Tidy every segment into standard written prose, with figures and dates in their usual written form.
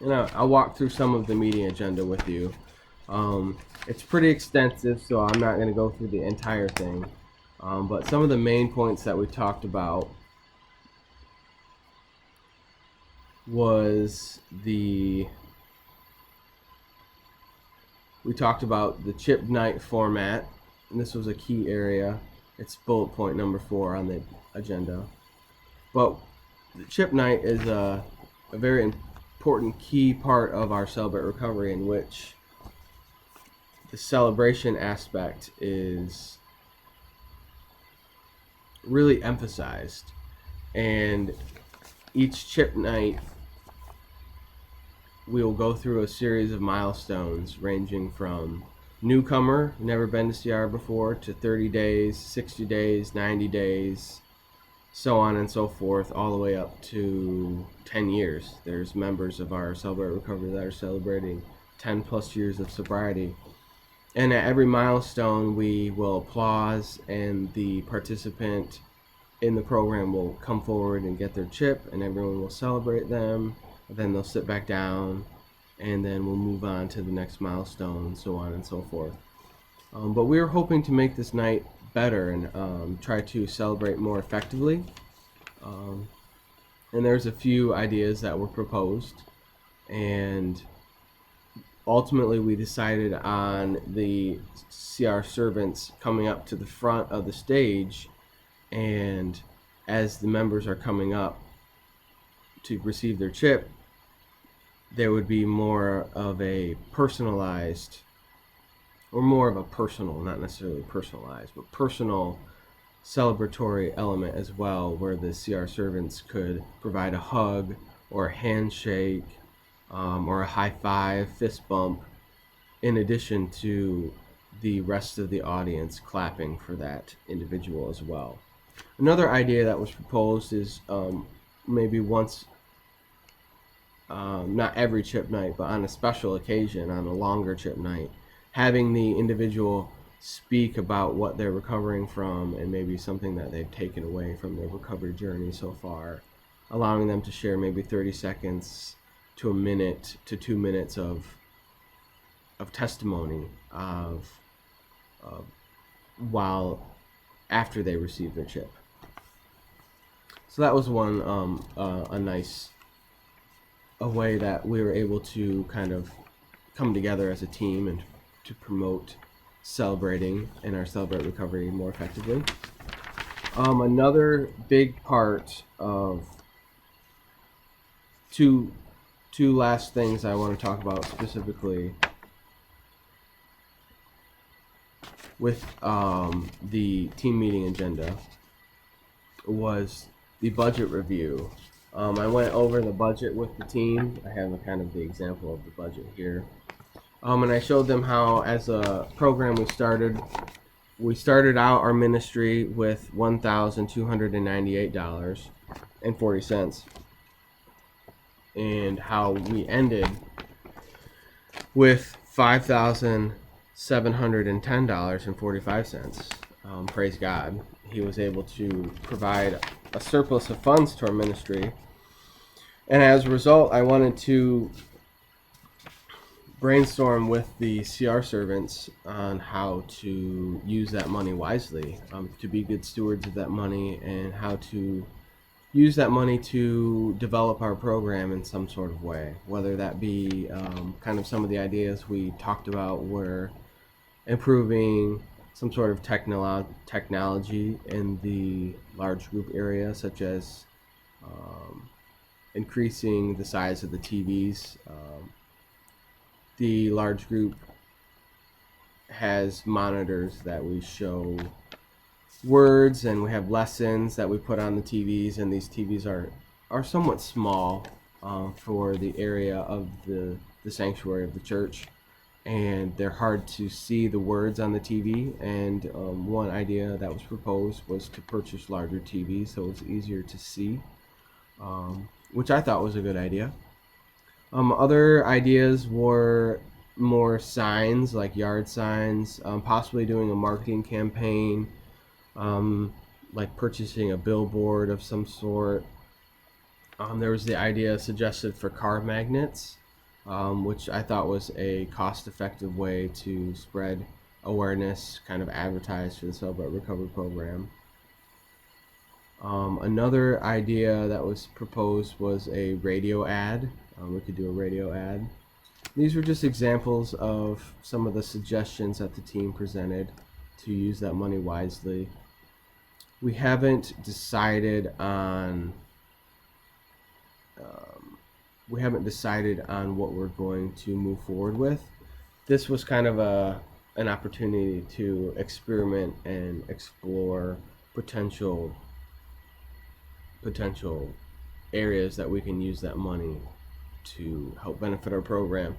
And I'll walk through some of the meeting agenda with you. It's pretty extensive, so I'm not going to go through the entire thing. But some of the main points that we talked about was we talked about the chip night format, and this was a key area. It's bullet point number 4 on the agenda. But the chip night is a very important key part of our Celebrate Recovery, in which the celebration aspect is really emphasized. And each chip night, we will go through a series of milestones ranging from newcomer, never been to CR before, to 30 days, 60 days, 90 days, so on and so forth, all the way up to 10 years. There's members of our Celebrate Recovery that are celebrating 10 plus years of sobriety. And at every milestone, we will applause, and the participant in the program will come forward and get their chip, and everyone will celebrate them. Then they'll sit back down, and then we'll move on to the next milestone, so on and so forth. But we were hoping to make this night better and try to celebrate more effectively. And there's a few ideas that were proposed, and ultimately we decided on the CR servants coming up to the front of the stage, and as the members are coming up to receive their chip, there would be more of a personalized, or more of a personal, not necessarily personalized, but personal celebratory element as well, where the CR servants could provide a hug or a handshake or a high five, fist bump, in addition to the rest of the audience clapping for that individual as well. Another idea that was proposed is maybe once, not every chip night, but on a special occasion, on a longer chip night, having the individual speak about what they're recovering from and maybe something that they've taken away from their recovery journey so far, allowing them to share maybe 30 seconds to a minute to 2 minutes of testimony of while after they receive their chip. So that was one a way that we were able to kind of come together as a team and to promote celebrating in our Celebrate Recovery more effectively. Another big part of two last things I want to talk about specifically with the team meeting agenda was the budget review. I went over the budget with the team. I have kind of the example of the budget here. And I showed them how, as a program, we started out our ministry with $1,298.40, and how we ended with $5,710.45. Praise God, He was able to provide a surplus of funds to our ministry, and as a result, I wanted to brainstorm with the CR servants on how to use that money wisely, to be good stewards of that money, and how to use that money to develop our program in some sort of way, whether that be kind of some of the ideas we talked about were improving some sort of technology in the large group area, such as increasing the size of the TVs. The large group has monitors that we show words, and we have lessons that we put on the TVs, and these TVs are somewhat small for the area of the sanctuary of the church, and they're hard to see the words on the TV. And one idea that was proposed was to purchase larger TVs so it's easier to see, which I thought was a good idea. Other ideas were more signs, like yard signs, possibly doing a marketing campaign, like purchasing a billboard of some sort. There was the idea suggested for car magnets, which I thought was a cost-effective way to spread awareness, kind of advertise for the Celebrate Recovery program. Another idea that was proposed was a radio ad. We could do a radio ad. These were just examples of some of the suggestions that the team presented to use that money wisely. We haven't decided on what we're going to move forward with. This was kind of an opportunity to experiment and explore potential areas that we can use that money to help benefit our program.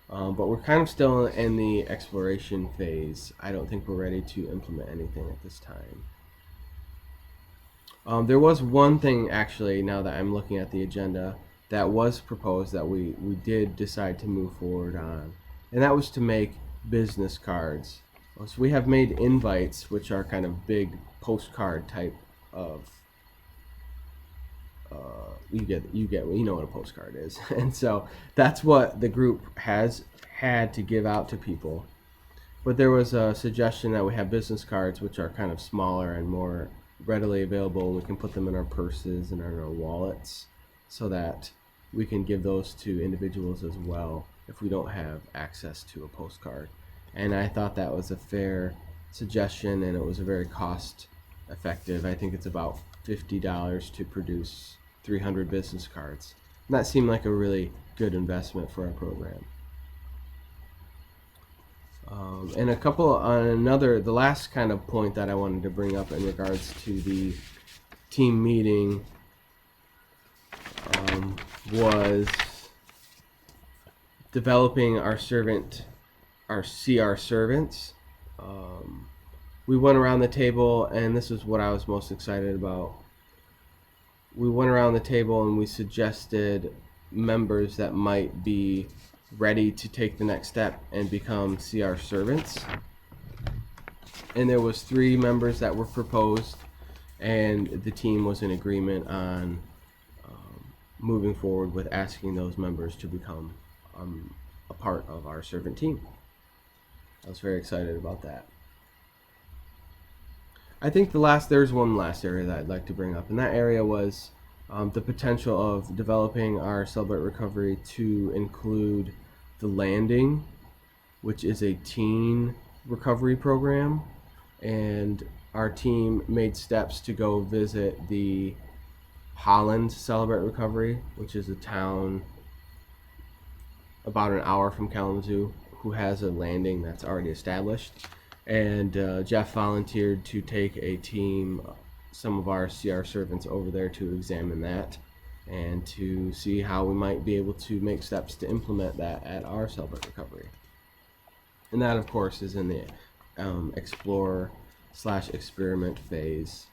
But we're kind of still in the exploration phase. I don't think we're ready to implement anything at this time. There was one thing, actually, now that I'm looking at the agenda, that was proposed that we did decide to move forward on, and that was to make business cards. So we have made invites, which are kind of big postcard type of you know what a postcard is. And so that's what the group has had to give out to people. But there was a suggestion that we have business cards, which are kind of smaller and more readily available. We can put them in our purses and in our wallets so that we can give those to individuals as well if we don't have access to a postcard. And I thought that was a fair suggestion, and it was a very cost effective. I think it's about $50 to produce 300 business cards. And that seemed like a really good investment for our program. And the last kind of point that I wanted to bring up in regards to the team meeting was developing our CR servants. We went around the table, and this is what I was most excited about. We went around the table and we suggested members that might be ready to take the next step and become CR servants. And there was 3 members that were proposed, and the team was in agreement on moving forward with asking those members to become a part of our servant team. I was very excited about that. I think there's one last area that I'd like to bring up, and that area was the potential of developing our Celebrate Recovery to include the Landing, which is a teen recovery program, and our team made steps to go visit the Holland Celebrate Recovery, which is a town about an hour from Kalamazoo, who has a landing that's already established. And Jeff volunteered to take some of our CR servants over there to examine that and to see how we might be able to make steps to implement that at our Celebrate Recovery. And that, of course, is in the explore/experiment phase.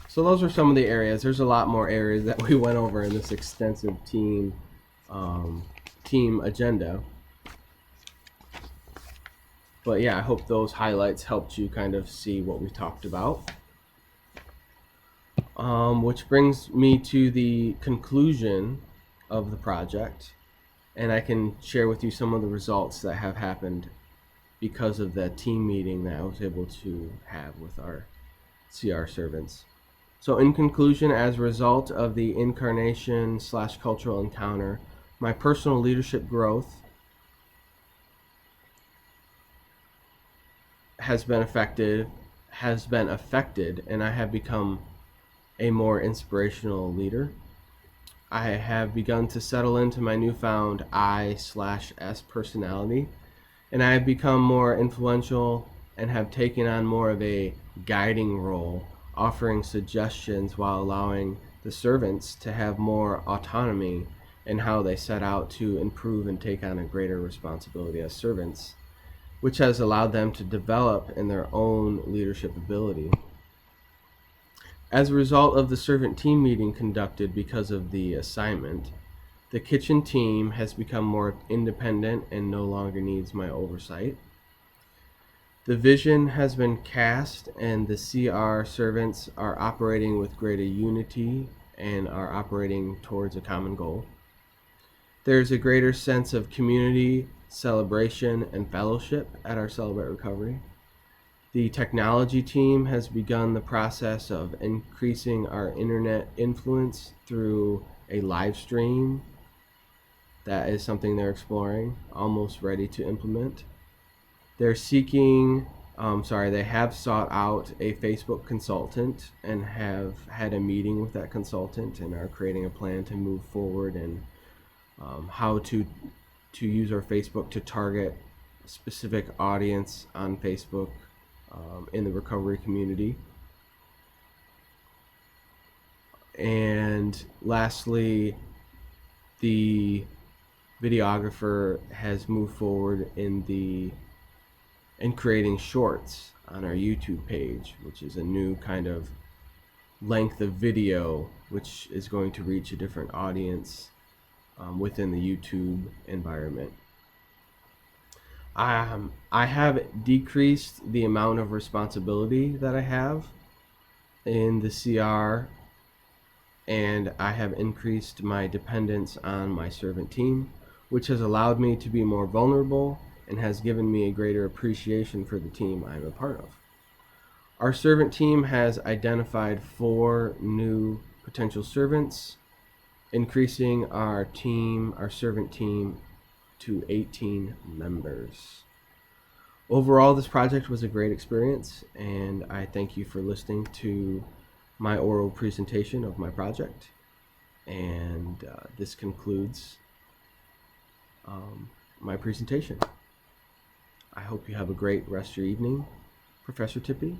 So those are some of the areas. There's a lot more areas that we went over in this extensive team agenda. But yeah, I hope those highlights helped you kind of see what we talked about. Which brings me to the conclusion of the project. And I can share with you some of the results that have happened because of the team meeting that I was able to have with our CR servants. So in conclusion, as a result of the Incarnation/cultural encounter, my personal leadership growth has been affected, and I have become a more inspirational leader. I have begun to settle into my newfound I/S personality, and I have become more influential and have taken on more of a guiding role, offering suggestions while allowing the servants to have more autonomy in how they set out to improve and take on a greater responsibility as servants, which has allowed them to develop in their own leadership ability. As a result of the servant team meeting conducted because of the assignment, the kitchen team has become more independent and no longer needs my oversight. The vision has been cast, and the CR servants are operating with greater unity and are operating towards a common goal. There's a greater sense of community, celebration, and fellowship at our Celebrate Recovery. The technology team has begun the process of increasing our internet influence through a live stream. That is something they're exploring, almost ready to implement. They're they have sought out a Facebook consultant and have had a meeting with that consultant and are creating a plan to move forward and how to use our Facebook to target a specific audience on Facebook in the recovery community. And lastly, the videographer has moved forward in creating shorts on our YouTube page, which is a new kind of length of video which is going to reach a different audience within the YouTube environment. I have decreased the amount of responsibility that I have in the CR, and I have increased my dependence on my servant team, which has allowed me to be more vulnerable and has given me a greater appreciation for the team I'm a part of. Our servant team has identified 4 new potential servants, increasing our servant team to 18 members. Overall, this project was a great experience, and I thank you for listening to my oral presentation of my project. And this concludes my presentation. I hope you have a great rest of your evening, Professor Tippy.